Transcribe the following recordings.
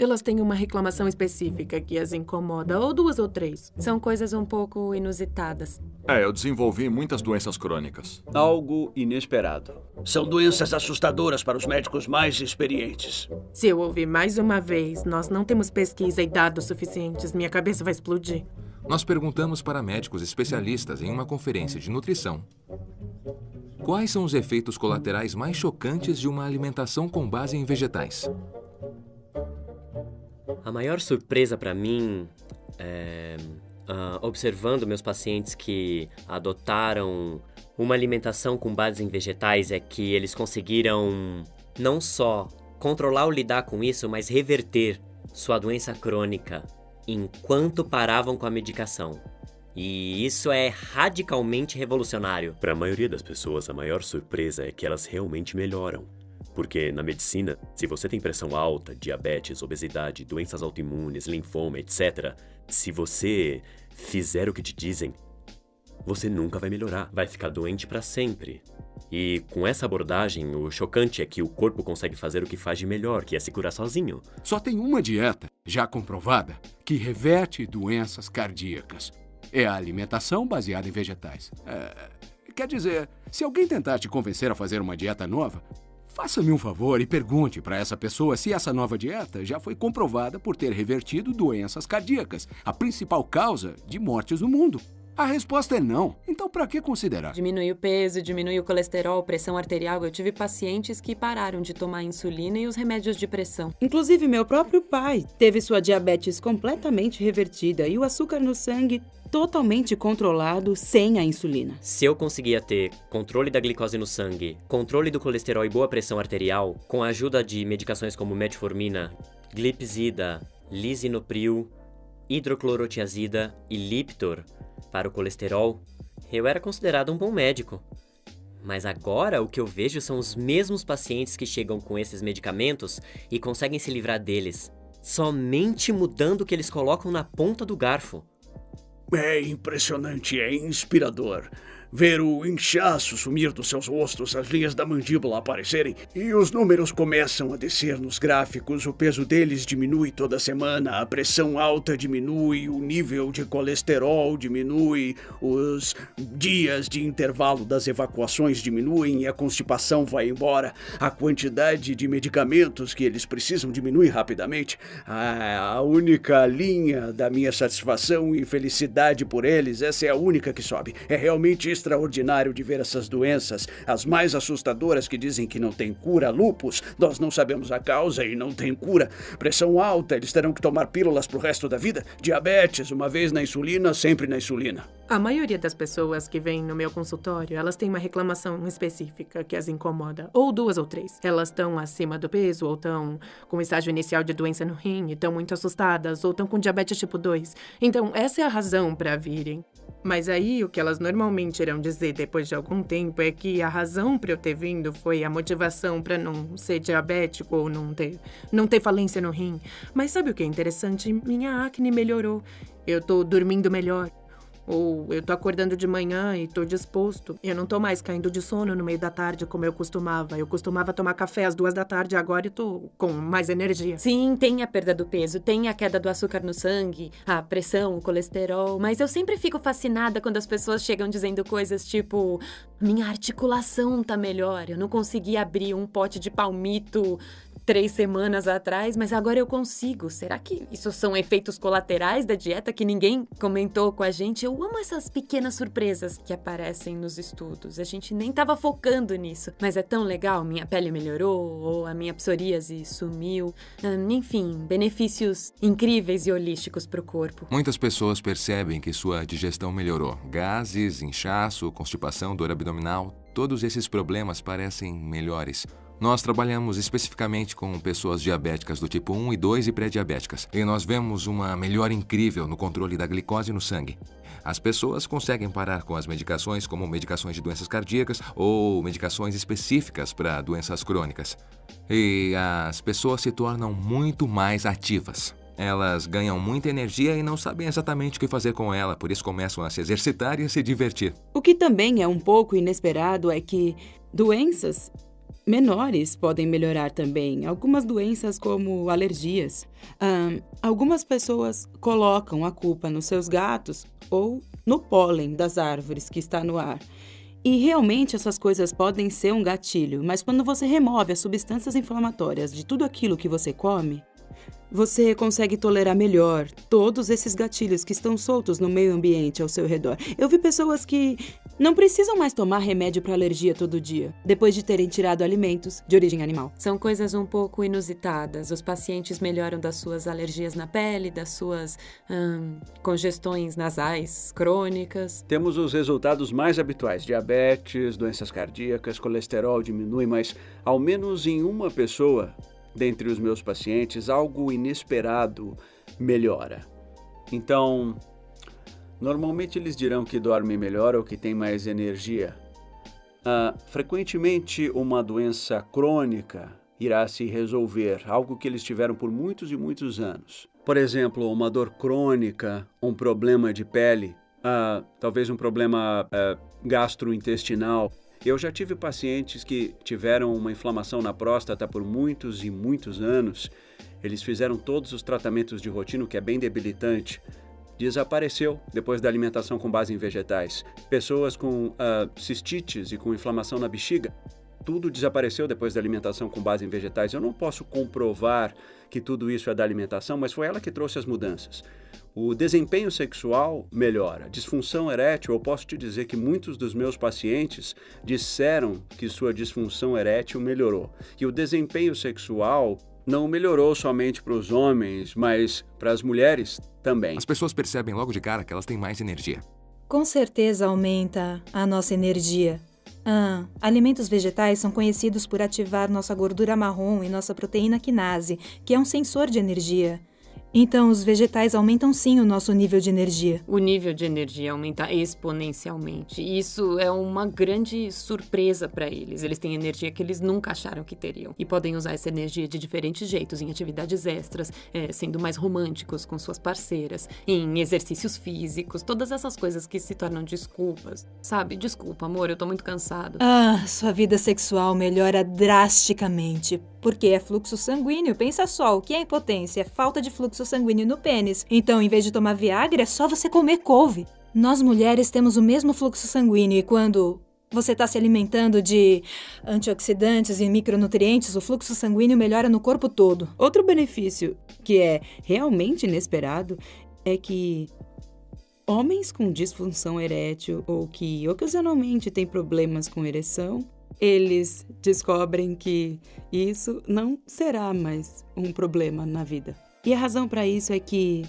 Elas têm uma reclamação específica que as incomoda, ou 2 ou 3. São coisas um pouco inusitadas. Eu desenvolvi muitas doenças crônicas. Algo inesperado. São doenças assustadoras para os médicos mais experientes. Se eu ouvir mais uma vez, nós não temos pesquisa e dados suficientes, minha cabeça vai explodir. Nós perguntamos para médicos especialistas em uma conferência de nutrição quais são os efeitos colaterais mais chocantes de uma alimentação com base em vegetais. A maior surpresa para mim é observando meus pacientes que adotaram uma alimentação com base em vegetais é que eles conseguiram não só controlar ou lidar com isso, mas reverter sua doença crônica enquanto paravam com a medicação. E isso é radicalmente revolucionário. Para a maioria das pessoas, a maior surpresa é que elas realmente melhoram. Porque na medicina, se você tem pressão alta, diabetes, obesidade, doenças autoimunes, linfoma, etc., se você fizer o que te dizem, você nunca vai melhorar, vai ficar doente para sempre. E com essa abordagem, o chocante é que o corpo consegue fazer o que faz de melhor, que é se curar sozinho. Só tem uma dieta, já comprovada, que reverte doenças cardíacas. É a alimentação baseada em vegetais. Quer dizer, se alguém tentar te convencer a fazer uma dieta nova, faça-me um favor e pergunte para essa pessoa se essa nova dieta já foi comprovada por ter revertido doenças cardíacas, a principal causa de mortes no mundo. A resposta é não. Então, para que considerar? Diminui o peso, diminui o colesterol, pressão arterial. Eu tive pacientes que pararam de tomar insulina e os remédios de pressão. Inclusive, meu próprio pai teve sua diabetes completamente revertida e o açúcar no sangue totalmente controlado sem a insulina. Se eu conseguia ter controle da glicose no sangue, controle do colesterol e boa pressão arterial, com a ajuda de medicações como metformina, glipizida, lisinopril, hidroclorotiazida e Lipitor para o colesterol, eu era considerado um bom médico. Mas agora o que eu vejo são os mesmos pacientes que chegam com esses medicamentos e conseguem se livrar deles, somente mudando o que eles colocam na ponta do garfo. É impressionante, é inspirador. Ver o inchaço sumir dos seus rostos, as linhas da mandíbula aparecerem e os números começam a descer nos gráficos, o peso deles diminui toda semana, a pressão alta diminui, o nível de colesterol diminui, os dias de intervalo das evacuações diminuem e a constipação vai embora, a quantidade de medicamentos que eles precisam diminui rapidamente. A única linha da minha satisfação e felicidade por eles, essa é a única que sobe. É realmente extraordinário de ver essas doenças, as mais assustadoras que dizem que não tem cura, lúpus, nós não sabemos a causa e não tem cura, pressão alta, eles terão que tomar pílulas pro resto da vida, diabetes, uma vez na insulina, sempre na insulina. A maioria das pessoas que vêm no meu consultório, elas têm uma reclamação específica que as incomoda, ou 2 ou 3. Elas estão acima do peso, ou estão com estágio inicial de doença no rim, e estão muito assustadas, ou estão com diabetes tipo 2. Então, essa é a razão para virem. Mas aí, o que elas normalmente irão dizer depois de algum tempo é que a razão para eu ter vindo foi a motivação para não ser diabético ou não ter falência no rim. Mas sabe o que é interessante? Minha acne melhorou. Eu tô dormindo melhor. Ou eu tô acordando de manhã e tô disposto. Eu não tô mais caindo de sono no meio da tarde como eu costumava. Eu costumava tomar café às 2 da tarde, agora eu tô com mais energia. Sim, tem a perda do peso, tem a queda do açúcar no sangue, a pressão, o colesterol. Mas eu sempre fico fascinada quando as pessoas chegam dizendo coisas tipo: minha articulação tá melhor, eu não consegui abrir um pote de palmito 3 semanas atrás, mas agora eu consigo. Será que isso são efeitos colaterais da dieta que ninguém comentou com a gente? Eu amo essas pequenas surpresas que aparecem nos estudos. A gente nem tava focando nisso, mas é tão legal. Minha pele melhorou, ou a minha psoríase sumiu. Enfim, benefícios incríveis e holísticos pro corpo. Muitas pessoas percebem que sua digestão melhorou. Gases, inchaço, constipação, dor abdominal, todos esses problemas parecem melhores. Nós trabalhamos especificamente com pessoas diabéticas do tipo 1 e 2 e pré-diabéticas. E nós vemos uma melhora incrível no controle da glicose no sangue. As pessoas conseguem parar com as medicações, como medicações de doenças cardíacas ou medicações específicas para doenças crônicas. E as pessoas se tornam muito mais ativas. Elas ganham muita energia e não sabem exatamente o que fazer com ela, por isso começam a se exercitar e a se divertir. O que também é um pouco inesperado é que doenças menores podem melhorar também algumas doenças como alergias. Algumas pessoas colocam a culpa nos seus gatos ou no pólen das árvores que está no ar. E realmente essas coisas podem ser um gatilho, mas quando você remove as substâncias inflamatórias de tudo aquilo que você come, você consegue tolerar melhor todos esses gatilhos que estão soltos no meio ambiente ao seu redor. Eu vi pessoas que não precisam mais tomar remédio para alergia todo dia, depois de terem tirado alimentos de origem animal. São coisas um pouco inusitadas. Os pacientes melhoram das suas alergias na pele, das suas congestões nasais crônicas. Temos os resultados mais habituais: diabetes, doenças cardíacas, colesterol diminui, mas ao menos em uma pessoa dentre os meus pacientes, algo inesperado melhora. Então, normalmente eles dirão que dormem melhor ou que têm mais energia. Frequentemente, uma doença crônica irá se resolver, algo que eles tiveram por muitos e muitos anos. Por exemplo, uma dor crônica, um problema de pele, talvez um problema gastrointestinal. Eu já tive pacientes que tiveram uma inflamação na próstata por muitos e muitos anos. Eles fizeram todos os tratamentos de rotina, o que é bem debilitante. Desapareceu depois da alimentação com base em vegetais. Pessoas com cistites e com inflamação na bexiga, tudo desapareceu depois da alimentação com base em vegetais. Eu não posso comprovar que tudo isso é da alimentação, mas foi ela que trouxe as mudanças. O desempenho sexual melhora. Disfunção erétil, eu posso te dizer que muitos dos meus pacientes disseram que sua disfunção erétil melhorou. E o desempenho sexual não melhorou somente para os homens, mas para as mulheres também. As pessoas percebem logo de cara que elas têm mais energia. Com certeza aumenta a nossa energia. Alimentos vegetais são conhecidos por ativar nossa gordura marrom e nossa proteína quinase, que é um sensor de energia. Então, os vegetais aumentam sim o nosso nível de energia. O nível de energia aumenta exponencialmente. E isso é uma grande surpresa para eles. Eles têm energia que eles nunca acharam que teriam. E podem usar essa energia de diferentes jeitos, em atividades extras, sendo mais românticos com suas parceiras, em exercícios físicos, todas essas coisas que se tornam desculpas. Sabe? Desculpa, amor, eu tô muito cansado. Sua vida sexual melhora drasticamente. Porque é fluxo sanguíneo. Pensa só, o que é impotência? É falta de fluxo sanguíneo no pênis. Então, em vez de tomar Viagra, é só você comer couve. Nós mulheres temos o mesmo fluxo sanguíneo e quando você está se alimentando de antioxidantes e micronutrientes, o fluxo sanguíneo melhora no corpo todo. Outro benefício que é realmente inesperado é que homens com disfunção erétil ou que ocasionalmente têm problemas com ereção, eles descobrem que isso não será mais um problema na vida. E a razão para isso é que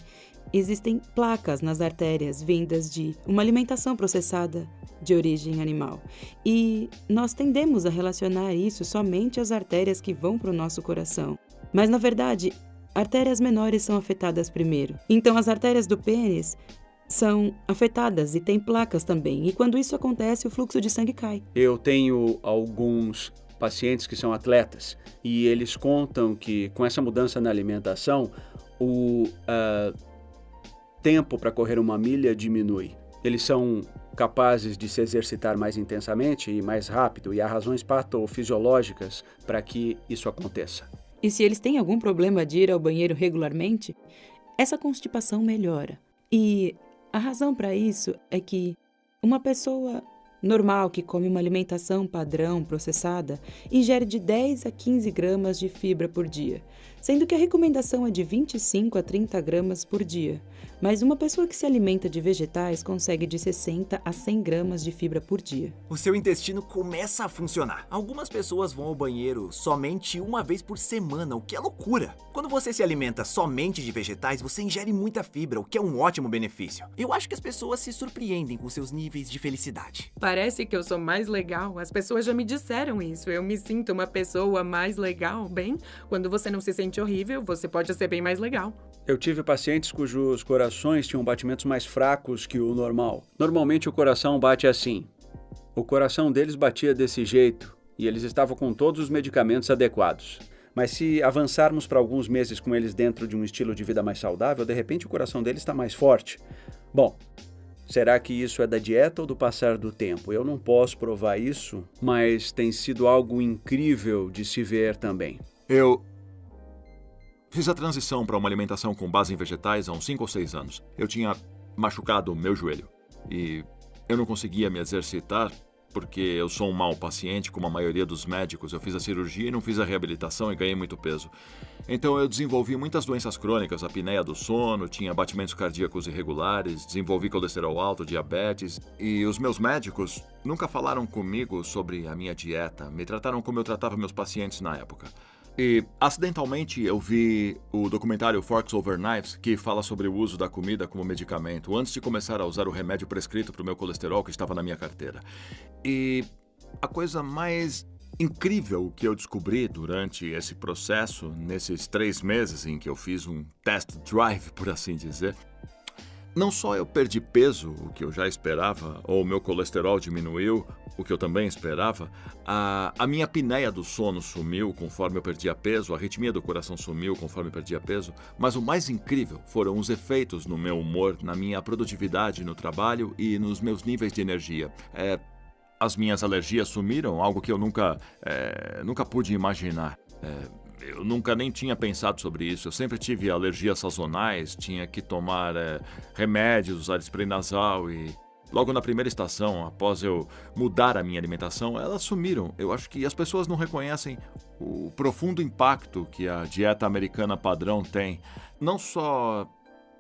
existem placas nas artérias vindas de uma alimentação processada de origem animal. E nós tendemos a relacionar isso somente às artérias que vão para o nosso coração. Mas, na verdade, artérias menores são afetadas primeiro. Então, as artérias do pênis são afetadas e têm placas também. E quando isso acontece, o fluxo de sangue cai. Eu tenho alguns pacientes que são atletas e eles contam que com essa mudança na alimentação, o tempo para correr uma milha diminui. Eles são capazes de se exercitar mais intensamente e mais rápido, e há razões patofisiológicas para que isso aconteça. E se eles têm algum problema de ir ao banheiro regularmente, essa constipação melhora. E a razão para isso é que uma pessoa normal que come uma alimentação padrão processada ingere de 10 a 15 gramas de fibra por dia, sendo que a recomendação é de 25 a 30 gramas por dia. Mas uma pessoa que se alimenta de vegetais consegue de 60 a 100 gramas de fibra por dia. O seu intestino começa a funcionar. Algumas pessoas vão ao banheiro somente uma vez por semana, o que é loucura. Quando você se alimenta somente de vegetais, você ingere muita fibra, o que é um ótimo benefício. Eu acho que as pessoas se surpreendem com seus níveis de felicidade. Parece que eu sou mais legal. As pessoas já me disseram isso. Eu me sinto uma pessoa mais legal. Bem, quando você não se sente horrível, você pode ser bem mais legal. Eu tive pacientes cujos corações tinham batimentos mais fracos que o normal. Normalmente o coração bate assim. O coração deles batia desse jeito e eles estavam com todos os medicamentos adequados. Mas se avançarmos para alguns meses com eles dentro de um estilo de vida mais saudável, de repente o coração deles está mais forte. Bom, Será que isso é da dieta ou do passar do tempo? Eu não posso provar isso, mas tem sido algo incrível de se ver também. Eu fiz a transição para uma alimentação com base em vegetais há uns 5 ou 6 anos. Eu tinha machucado o meu joelho e eu não conseguia me exercitar porque eu sou um mau paciente, como a maioria dos médicos. Eu fiz a cirurgia e não fiz a reabilitação e ganhei muito peso. Então eu desenvolvi muitas doenças crônicas, apneia do sono, tinha batimentos cardíacos irregulares, desenvolvi colesterol alto, diabetes. E os meus médicos nunca falaram comigo sobre a minha dieta, me trataram como eu tratava meus pacientes na época. E, acidentalmente, eu vi o documentário Forks Over Knives, que fala sobre o uso da comida como medicamento, antes de começar a usar o remédio prescrito para o meu colesterol que estava na minha carteira. E a coisa mais incrível que eu descobri durante esse processo, nesses 3 meses em que eu fiz um test drive, por assim dizer, não só eu perdi peso, o que eu já esperava, ou o meu colesterol diminuiu, o que eu também esperava, a minha apneia do sono sumiu conforme eu perdia peso, a arritmia do coração sumiu conforme eu perdia peso, mas o mais incrível foram os efeitos no meu humor, na minha produtividade no trabalho e nos meus níveis de energia. As minhas alergias sumiram, algo que eu nunca pude imaginar. Eu nunca nem tinha pensado sobre isso. Eu sempre tive alergias sazonais, tinha que tomar remédios, usar spray nasal e... Logo na primeira estação, após eu mudar a minha alimentação, elas sumiram. Eu acho que as pessoas não reconhecem o profundo impacto que a dieta americana padrão tem, não só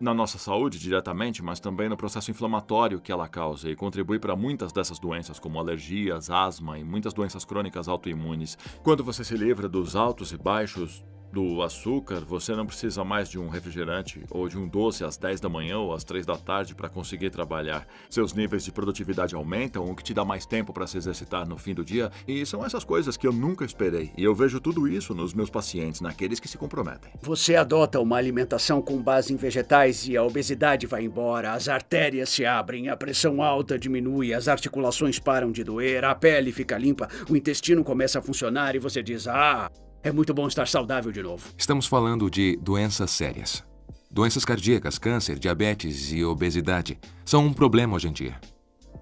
na nossa saúde diretamente, mas também no processo inflamatório que ela causa e contribui para muitas dessas doenças, como alergias, asma e muitas doenças crônicas autoimunes. Quando você se livra dos altos e baixos do açúcar, você não precisa mais de um refrigerante ou de um doce às 10 da manhã ou às 3 da tarde para conseguir trabalhar. Seus níveis de produtividade aumentam, o que te dá mais tempo para se exercitar no fim do dia, e são essas coisas que eu nunca esperei. E eu vejo tudo isso nos meus pacientes, naqueles que se comprometem. Você adota uma alimentação com base em vegetais e a obesidade vai embora, as artérias se abrem, a pressão alta diminui, as articulações param de doer, a pele fica limpa, o intestino começa a funcionar e você diz, é muito bom estar saudável de novo. Estamos falando de doenças sérias. Doenças cardíacas, câncer, diabetes e obesidade são um problema hoje em dia.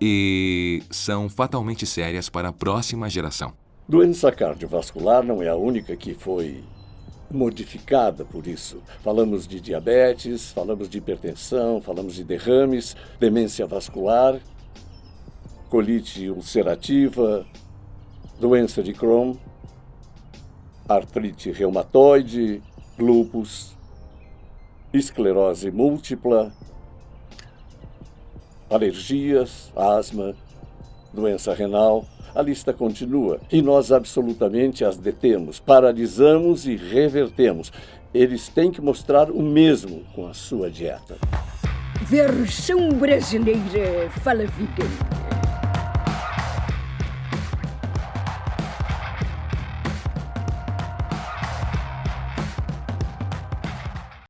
E são fatalmente sérias para a próxima geração. Doença cardiovascular não é a única que foi modificada por isso. Falamos de diabetes, falamos de hipertensão, falamos de derrames, demência vascular, colite ulcerativa, doença de Crohn, artrite reumatoide, lúpus, esclerose múltipla, alergias, asma, doença renal. A lista continua e nós absolutamente as detemos, paralisamos e revertemos. Eles têm que mostrar o mesmo com a sua dieta. Versão brasileira Fala Vegan.